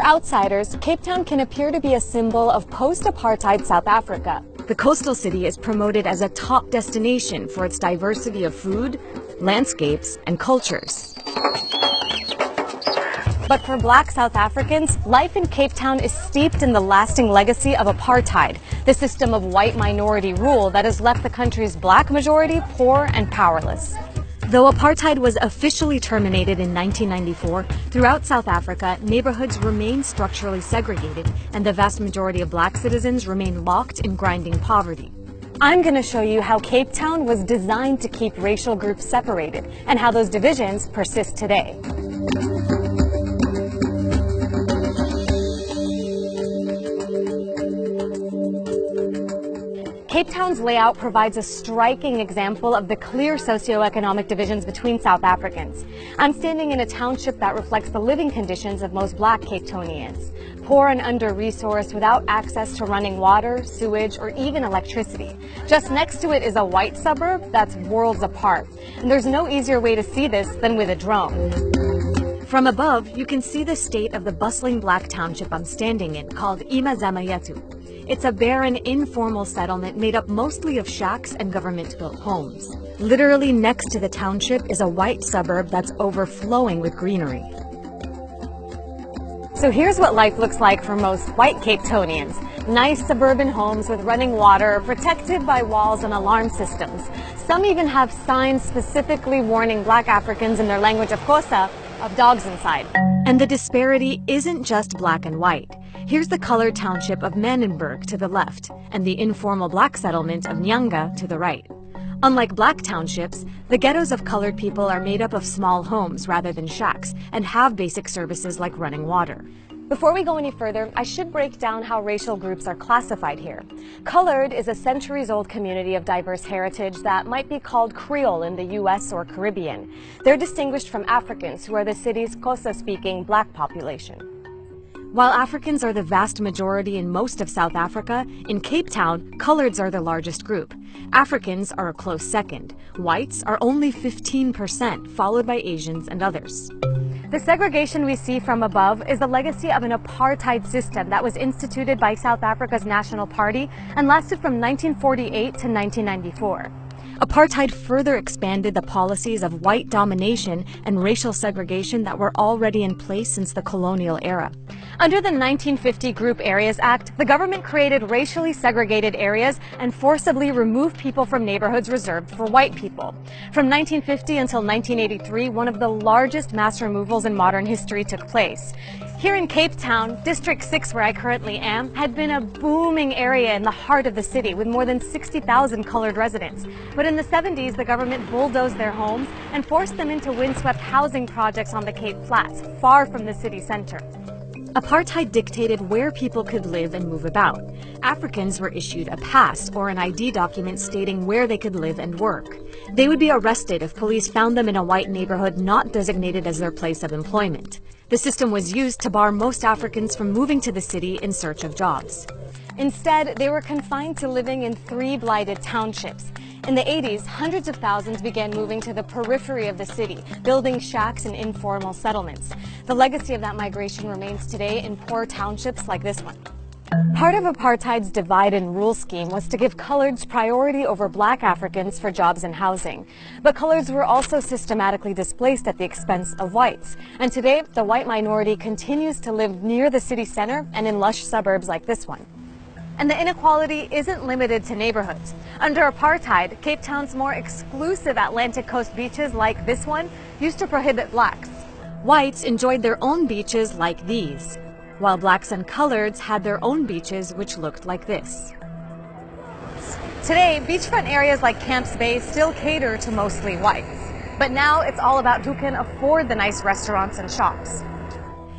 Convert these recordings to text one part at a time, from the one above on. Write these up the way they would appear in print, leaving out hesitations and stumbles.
outsiders, Cape Town can appear to be a symbol of post-apartheid South Africa. The coastal city is promoted as a top destination for its diversity of food, landscapes, and cultures. But for Black South Africans, life in Cape Town is steeped in the lasting legacy of apartheid, the system of white minority rule that has left the country's Black majority poor and powerless. Though apartheid was officially terminated in 1994, throughout South Africa, neighborhoods remain structurally segregated, and the vast majority of Black citizens remain locked in grinding poverty. I'm going to show you how Cape Town was designed to keep racial groups separated, and how those divisions persist today. Cape Town's layout provides a striking example of the clear socioeconomic divisions between South Africans. I'm standing in a township that reflects the living conditions of most Black Cape Townians. Poor and under-resourced, without access to running water, sewage, or even electricity. Just next to it is a white suburb that's worlds apart. And there's no easier way to see this than with a drone. From above, you can see the state of the bustling Black township I'm standing in, called Imazamayetu. It's a barren, informal settlement made up mostly of shacks and government-built homes. Literally next to the township is a white suburb that's overflowing with greenery. So here's what life looks like for most white Cape Townians. Nice suburban homes with running water, protected by walls and alarm systems. Some even have signs specifically warning Black Africans in their language of Xhosa of dogs inside. And the disparity isn't just black and white. Here's the colored township of Manenberg to the left, and the informal Black settlement of Nyanga to the right. Unlike Black townships, the ghettos of colored people are made up of small homes rather than shacks, and have basic services like running water. Before we go any further, I should break down how racial groups are classified here. Colored is a centuries-old community of diverse heritage that might be called Creole in the U.S. or Caribbean. They're distinguished from Africans, who are the city's Xhosa-speaking Black population. While Africans are the vast majority in most of South Africa, in Cape Town, coloreds are the largest group. Africans are a close second. Whites are only 15%, followed by Asians and others. The segregation we see from above is the legacy of an apartheid system that was instituted by South Africa's National Party and lasted from 1948 to 1994. Apartheid further expanded the policies of white domination and racial segregation that were already in place since the colonial era. Under the 1950 Group Areas Act, the government created racially segregated areas and forcibly removed people from neighborhoods reserved for white people. From 1950 until 1983, one of the largest mass removals in modern history took place. Here in Cape Town, District 6, where I currently am, had been a booming area in the heart of the city with more than 60,000 colored residents. But in the 70s, the government bulldozed their homes and forced them into windswept housing projects on the Cape Flats, far from the city center. Apartheid dictated where people could live and move about. Africans were issued a pass or an ID document stating where they could live and work. They would be arrested if police found them in a white neighborhood not designated as their place of employment. The system was used to bar most Africans from moving to the city in search of jobs. Instead, they were confined to living in 3 blighted townships. In the 80s, hundreds of thousands began moving to the periphery of the city, building shacks and informal settlements. The legacy of that migration remains today in poor townships like this one. Part of apartheid's divide and rule scheme was to give coloreds priority over Black Africans for jobs and housing. But coloreds were also systematically displaced at the expense of whites. And today, the white minority continues to live near the city center and in lush suburbs like this one. And the inequality isn't limited to neighborhoods. Under apartheid, Cape Town's more exclusive Atlantic coast beaches like this one used to prohibit Blacks. Whites enjoyed their own beaches like these, while Blacks and coloreds had their own beaches which looked like this. Today, beachfront areas like Camps Bay still cater to mostly whites. But now it's all about who can afford the nice restaurants and shops.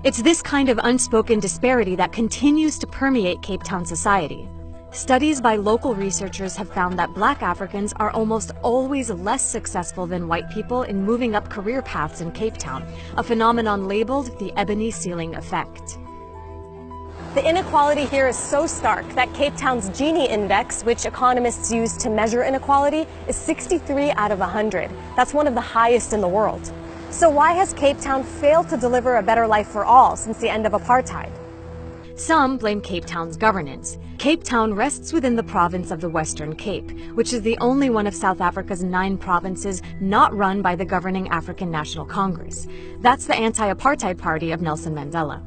It's this kind of unspoken disparity that continues to permeate Cape Town society. Studies by local researchers have found that Black Africans are almost always less successful than white people in moving up career paths in Cape Town, a phenomenon labeled the ebony ceiling effect. The inequality here is so stark that Cape Town's Gini index, which economists use to measure inequality, is 63 out of 100. That's one of the highest in the world. So why has Cape Town failed to deliver a better life for all since the end of apartheid? Some blame Cape Town's governance. Cape Town rests within the province of the Western Cape, which is the only one of South Africa's 9 provinces not run by the governing African National Congress. That's the anti-apartheid party of Nelson Mandela.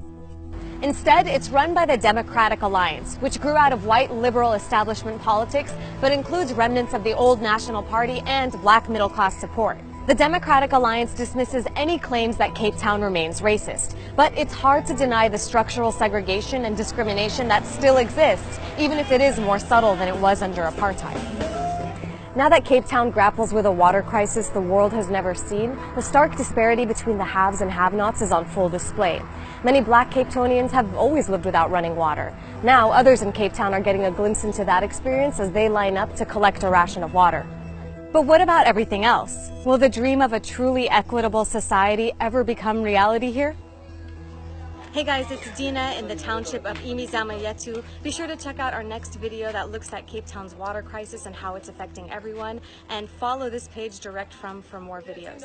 Instead, it's run by the Democratic Alliance, which grew out of white liberal establishment politics, but includes remnants of the old National Party and black middle-class support. The Democratic Alliance dismisses any claims that Cape Town remains racist, but it's hard to deny the structural segregation and discrimination that still exists, even if it is more subtle than it was under apartheid. Now that Cape Town grapples with a water crisis the world has never seen, the stark disparity between the haves and have-nots is on full display. Many black Cape Townians have always lived without running water. Now, others in Cape Town are getting a glimpse into that experience as they line up to collect a ration of water. But what about everything else? Will the dream of a truly equitable society ever become reality here? Hey guys, it's Dina in the township of Imizamayetu. Be sure to check out our next video that looks at Cape Town's water crisis and how it's affecting everyone, and follow this page direct from for more videos.